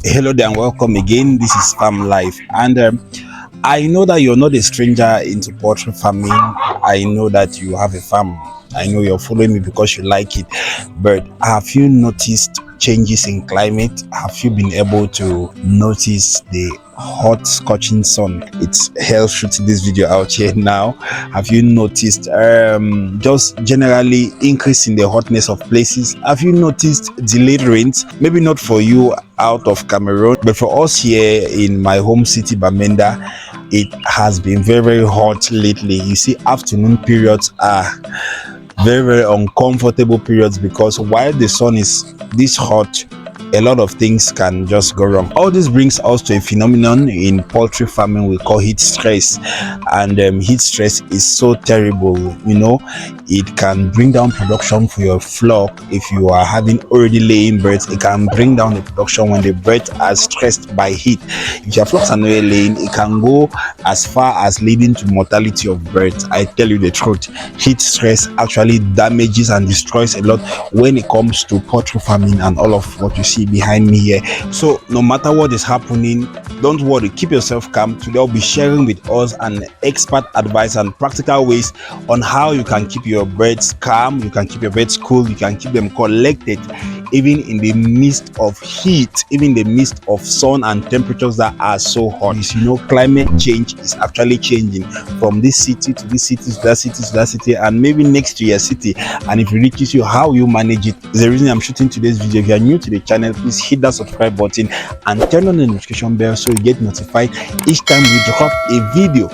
Hello there and welcome again. This is Farm Life, and I know that you're not a stranger into poultry farming. I know that you have a farm. I know you're following me because you like it. But have you noticed changes in climate? Have you been able to notice the hot scorching sun? It's hell shooting this video out here now. Have you noticed just generally increase in the hotness of places? Have you noticed delayed rains? Maybe not for you out of Cameroon, but for us here in my home city Bamenda, it has been very, very hot lately. You see, afternoon periods are very, very uncomfortable periods because while the sun is this hot, a lot of things can just go wrong. All this brings us to a phenomenon in poultry farming we call heat stress, and heat stress is so terrible. It can bring down production for your flock. If you are having already laying birds, it can bring down the production when the birds are stressed by heat. If your flocks are not laying, it can go as far as leading to mortality of birds. I tell you the truth, heat stress actually damages and destroys a lot when it comes to poultry farming and all of what you see behind me here. So no matter what is happening, don't worry, keep yourself calm. Today I'll be sharing with us an expert advice and practical ways on how you can keep your birds calm, you can keep your birds cool, you can keep them collected even in the midst of heat, even in the midst of sun and temperatures that are so hot. Climate change is actually changing from this city to this city to that city to that city, and maybe next to your city. And if it reaches you, how you manage it is the reason I'm shooting today's video. If you are new to the channel, please hit that subscribe button and turn on the notification bell so you get notified each time we drop a video.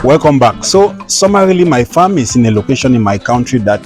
Welcome back. So summarily, my farm is in a location in my country that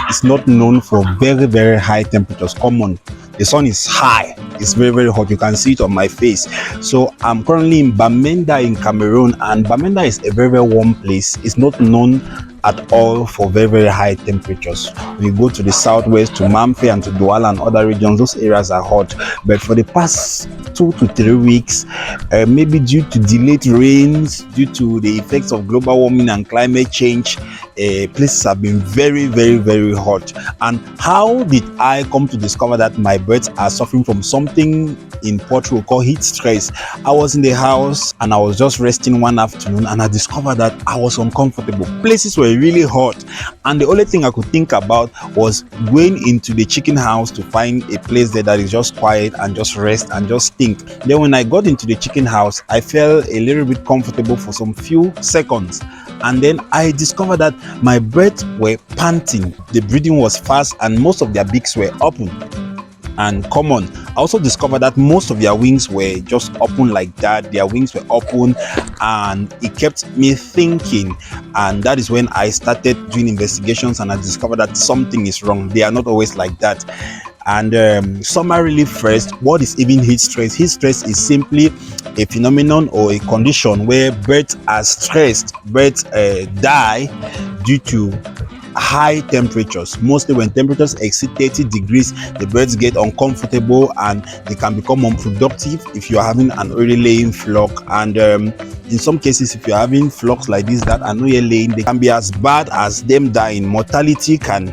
is not known for very, very high temperatures. Common, the sun is high, it's very, very hot. You can see it on my face. So I'm currently in Bamenda in Cameroon, and Bamenda is a very, very warm place. It's not known at all for very, very high temperatures. We go to the southwest, to Mamfe and to Douala and other regions, those areas are hot. But for the past 2 to 3 weeks, maybe due to delayed rains, due to the effects of global warming and climate change, places have been very, very, very hot. And how did I come to discover that my birds are suffering from something in poultry we call heat stress? I was in the house and I was just resting one afternoon, and I discovered that I was uncomfortable. Places were really hot, and the only thing I could think about was going into the chicken house to find a place there that is just quiet and just rest and just think. Then when I got into the chicken house, I felt a little bit comfortable for some few seconds, and then I discovered that my birds were panting. The breathing was fast and most of their beaks were open and common. I also discovered that most of their wings were just open like that. Their wings were open, and it kept me thinking. And that is when I started doing investigations, and I discovered that something is wrong. They are not always like that. And summarily first, what is even heat stress? Heat stress is simply a phenomenon or a condition where birds are stressed. Birds die due to high temperatures. Mostly when temperatures exceed 30 degrees, the birds get uncomfortable and they can become unproductive if you're having an early laying flock. And in some cases, if you're having flocks like this that are not yet laying, they can be as bad as them dying. Mortality can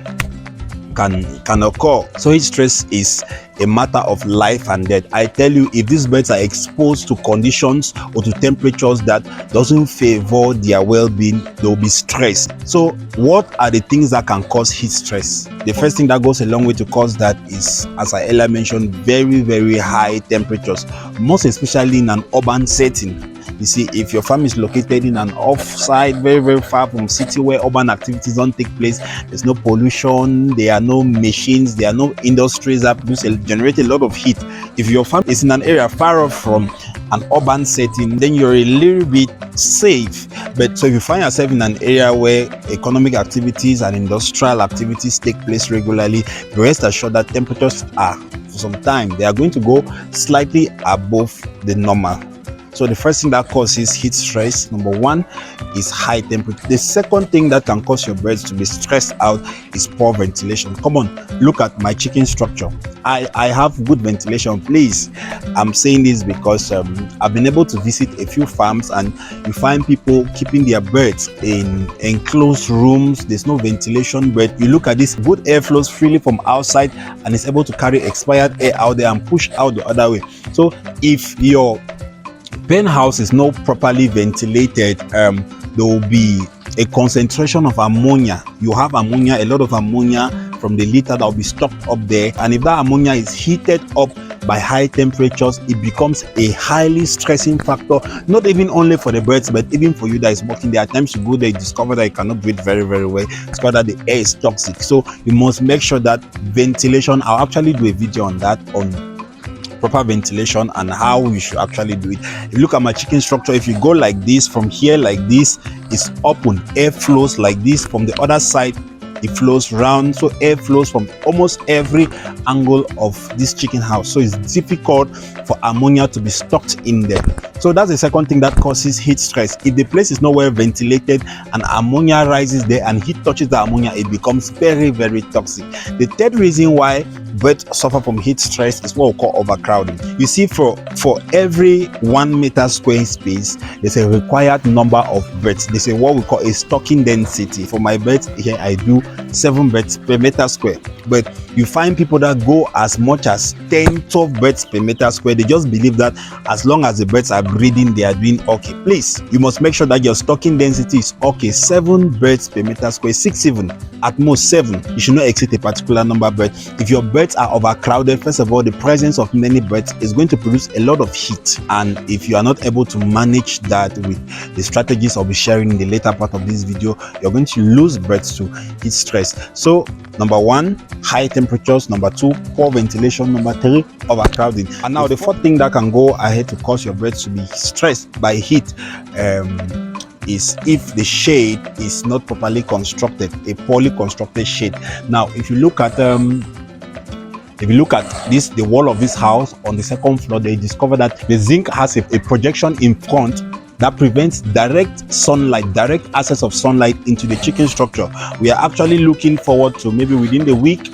occur. So heat stress is a matter of life and death. I tell you, if these birds are exposed to conditions or to temperatures that doesn't favor their well-being, they'll be stressed. So what are the things that can cause heat stress? The first thing that goes a long way to cause that is, as I earlier mentioned, very, very high temperatures, most especially in an urban setting. You see, if your farm is located in an off-site, very, very far from city where urban activities don't take place, there's no pollution, there are no machines, there are no industries that generate a lot of heat. If your farm is in an area far off from an urban setting, then you're a little bit safe. But so if you find yourself in an area where economic activities and industrial activities take place regularly, rest assured that temperatures are, for some time, they are going to go slightly above the normal. So the first thing that causes heat stress, number one, is high temperature. The second thing that can cause your birds to be stressed out is poor ventilation. Come on, look at my chicken structure. I have good ventilation. Please, I'm saying this because I've been able to visit a few farms, and you find people keeping their birds in enclosed rooms. There's no ventilation, but you look at this, good air flows freely from outside and is able to carry expired air out there and push out the other way. So if your pen house is not properly ventilated, there will be a concentration of ammonia. You have ammonia, a lot of ammonia from the litter that will be stocked up there, and if that ammonia is heated up by high temperatures, it becomes a highly stressing factor, not even only for the birds but even for you that is working there. At times you go there, you discover that you cannot breathe very well, discover that the air is toxic. So you must make sure that ventilation, I'll actually do a video on that, on proper ventilation and how you should actually do it. If you look at my chicken structure, if you go like this, from here like this, it's open, air flows like this. From the other side, it flows round, so air flows from almost every angle of this chicken house. So it's difficult for ammonia to be stocked in there. So that's the second thing that causes heat stress. If the place is not well ventilated and ammonia rises there and heat touches the ammonia, it becomes very toxic. The third reason why birds suffer from heat stress is what we call overcrowding. You see, for every 1 meter square space, there's a required number of birds. There's what we call a stocking density. For my birds here, I do 7 birds per meter square, but you find people that go as much as 10-12 birds per meter square. They just believe that as long as the birds are breeding, they are doing okay. Please, you must make sure that your stocking density is okay. 7 birds per meter square, 6 even, at most 7. You should not exceed a particular number. But if your birds are overcrowded, first of all, the presence of many birds is going to produce a lot of heat, and if you are not able to manage that with the strategies I'll be sharing in the later part of this video, you're going to lose birds to heat stress. So number one, high temperatures. Number two, poor ventilation. Number three, overcrowding. And now the fourth thing that can go ahead to cause your birds to be stressed by heat is if the shade is not properly constructed, a poorly constructed shade. Now if you look at this, the wall of this house on the second floor, they discover that the zinc has a projection in front that prevents direct sunlight, direct access of sunlight into the chicken structure. We are actually looking forward to maybe within the week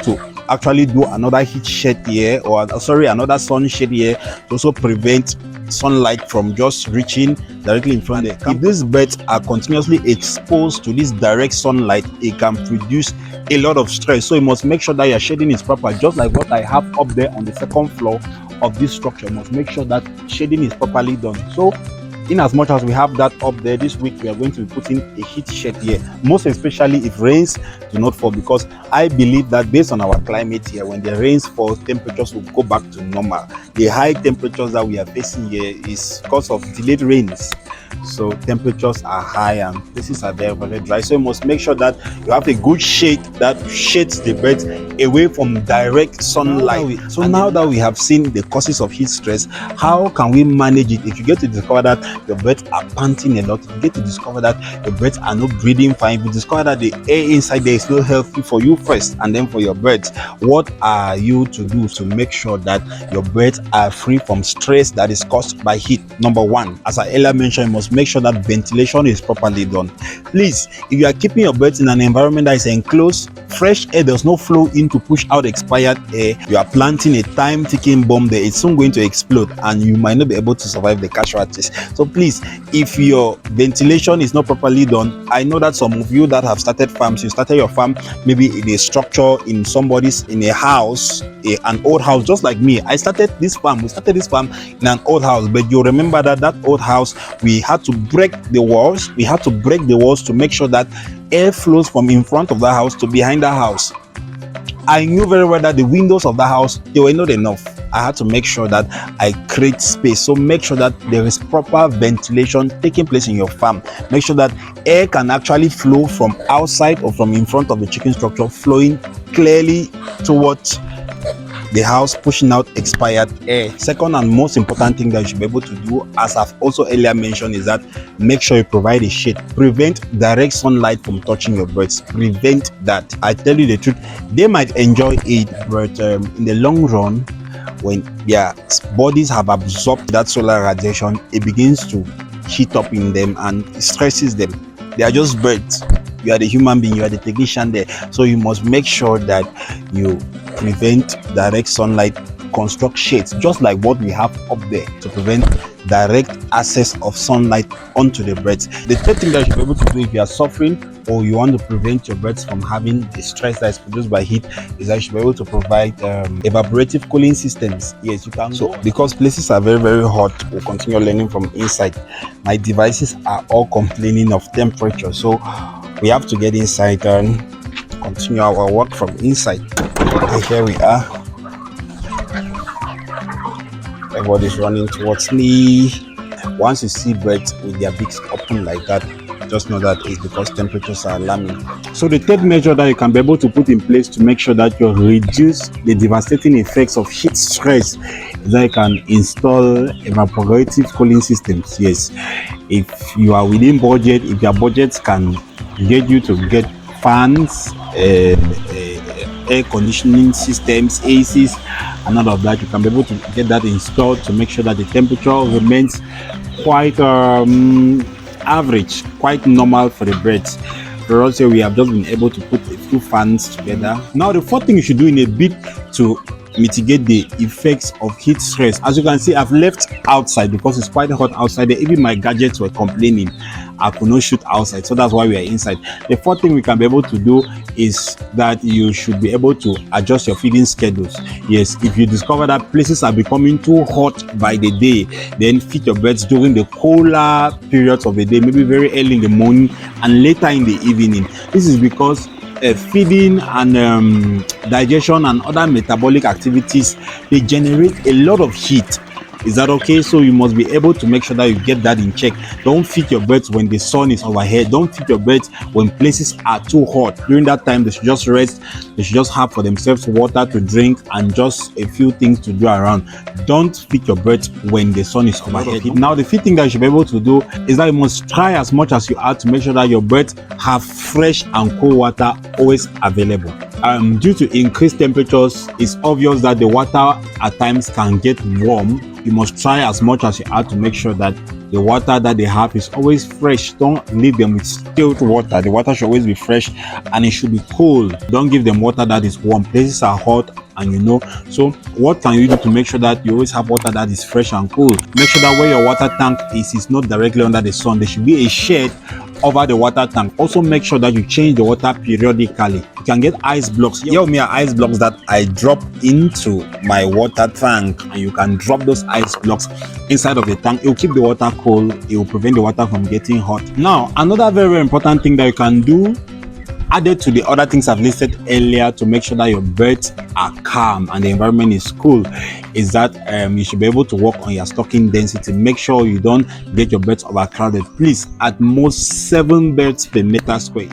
to actually do another heat shed here, or another sun shade here, to also prevent sunlight from just reaching directly in front of them. If these birds are continuously exposed to this direct sunlight, it can produce a lot of stress. So you must make sure that your shading is proper, just like what I have up there on the second floor of this structure. You must make sure that shading is properly done. So in as much as we have that up there, this week we are going to be putting a heat shed here, most especially if rains do not fall, because I believe that based on our climate here, when the rains fall, temperatures will go back to normal. The high temperatures that we are facing here is because of delayed rains. So temperatures are high and places are very dry. So you must make sure that you have a good shade that shades the birds away from direct sunlight. So now that we have seen the causes of heat stress, how can we manage it? If you get to discover that your birds are panting a lot, if you get to discover that your birds are not breathing fine, if you discover that the air inside there is not healthy for you first and then for your birds, what are you to do to make sure that your birds are free from stress that is caused by heat? Number one, as I earlier mentioned, you must make sure that ventilation is properly done. Please, if you are keeping your birds in an environment that is enclosed, fresh air does not flow in to push out expired air, you are planting a time ticking bomb there. It's soon going to explode and you might not be able to survive the casualties. So please, if your ventilation is not properly done, I know that some of you that have started farms, you started your farm maybe in a structure, in a house, an old house, just like me. We started this farm in an old house, but you remember that old house, we had to break the walls to make sure that air flows from in front of the house to behind the house. I knew very well that the windows of the house, they were not enough. I had to make sure that I create space. So make sure that there is proper ventilation taking place in your farm. Make sure that air can actually flow from outside or from in front of the chicken structure, flowing clearly towards the house, pushing out expired air. Second and most important thing that you should be able to do, as I've also earlier mentioned, is that make sure you provide a shade. Prevent direct sunlight from touching your birds. Prevent that. I tell you the truth, they might enjoy it, but in the long run, when their bodies have absorbed that solar radiation, it begins to heat up in them and it stresses them. They are just birds. You are the human being, you are the technician there. So you must make sure that you prevent direct sunlight, construct shades, just like what we have up there, to prevent direct access of sunlight onto the birds. The third thing that you should be able to do if you are suffering or you want to prevent your birds from having the stress that is produced by heat is that you should be able to provide evaporative cooling systems. Yes, you can. So because places are very, very hot, we'll continue learning from inside. My devices are all complaining of temperature, so we have to get inside and continue our work from inside. Okay, here we are. Everybody's running towards me. Once you see birds with their beaks open like that, just know that it's because temperatures are alarming. So the third measure that you can be able to put in place to make sure that you reduce the devastating effects of heat stress is that you can install evaporative cooling systems. Yes, if you are within budget, if your budget can get you to get fans, air conditioning systems, ACs, and all of that, you can be able to get that installed to make sure that the temperature remains quite average, quite normal for the birds. For us here, we have just been able to put a few fans together. Now, the fourth thing you should do in a bit to mitigate the effects of heat stress, as you can see, I've left outside because it's quite hot outside there. Even my gadgets were complaining I could not shoot outside, so that's why we are inside. The fourth thing we can be able to do is that you should be able to adjust your feeding schedules. Yes, if you discover that places are becoming too hot by the day, then feed your birds during the cooler periods of the day, maybe very early in the morning and later in the evening. This is because feeding and digestion and other metabolic activities, they generate a lot of heat. Is that okay? So you must be able to make sure that you get that in check. Don't feed your birds when the sun is overhead. Don't feed your birds when places are too hot. During that time, they should just rest. They should just have for themselves water to drink and just a few things to do around. Don't feed your birds when the sun is overhead. Now, the fifth thing that you should be able to do is that you must try as much as you are to make sure that your birds have fresh and cool water always available. Due to increased temperatures, it's obvious that the water at times can get warm. You must try as much as you are to make sure that the water that they have is always fresh. Don't leave them with stale water. The water should always be fresh and it should be cold. Don't give them water that is warm. Places are hot, and so what can you do to make sure that you always have water that is fresh and cool? Make sure that where your water tank is not directly under the sun. There should be a shade over the water tank. Also make sure that you change the water periodically. You can get ice blocks. Here me are ice blocks that I drop into my water tank, and you can drop those ice blocks inside of the tank. It will keep the water cold. It will prevent the water from getting hot. Now, another very, very important thing that you can do, added to the other things I've listed earlier, to make sure that your birds are calm and the environment is cool, is that you should be able to work on your stocking density. Make sure you don't get your birds overcrowded. Please, at most 7 birds per meter square.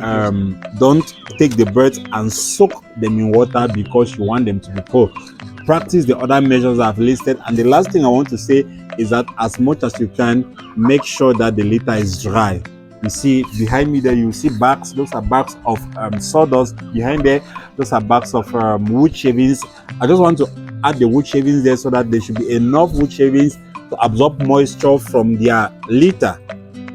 Don't take the birds and soak them in water because you want them to be cold. Practice the other measures I've listed. And the last thing I want to say is that as much as you can, make sure that the litter is dry. You see behind me there, you see bags. Those are bags of sawdust. Behind there, those are bags of wood shavings. I just want to add the wood shavings there so that there should be enough wood shavings to absorb moisture from their litter,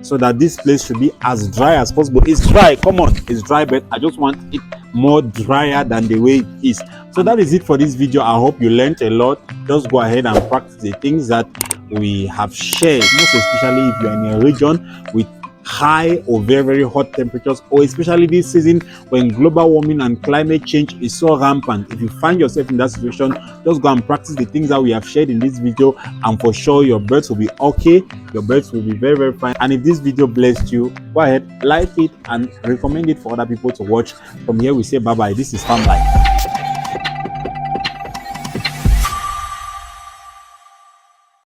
so that this place should be as dry as possible. It's dry, come on, it's dry, but I just want it more drier than the way it is. So that is it for this video. I hope you learned a lot. Just go ahead and practice the things that we have shared, most especially if you're in a region with high or very, very hot temperatures, or especially this season when global warming and climate change is so rampant. If you find yourself in that situation, just go and practice the things that we have shared in this video, and for sure your birds will be okay. Your birds will be very, very fine. And if this video blessed you, go ahead, like it and recommend it for other people to watch. From here we say bye bye. This is Farm Life.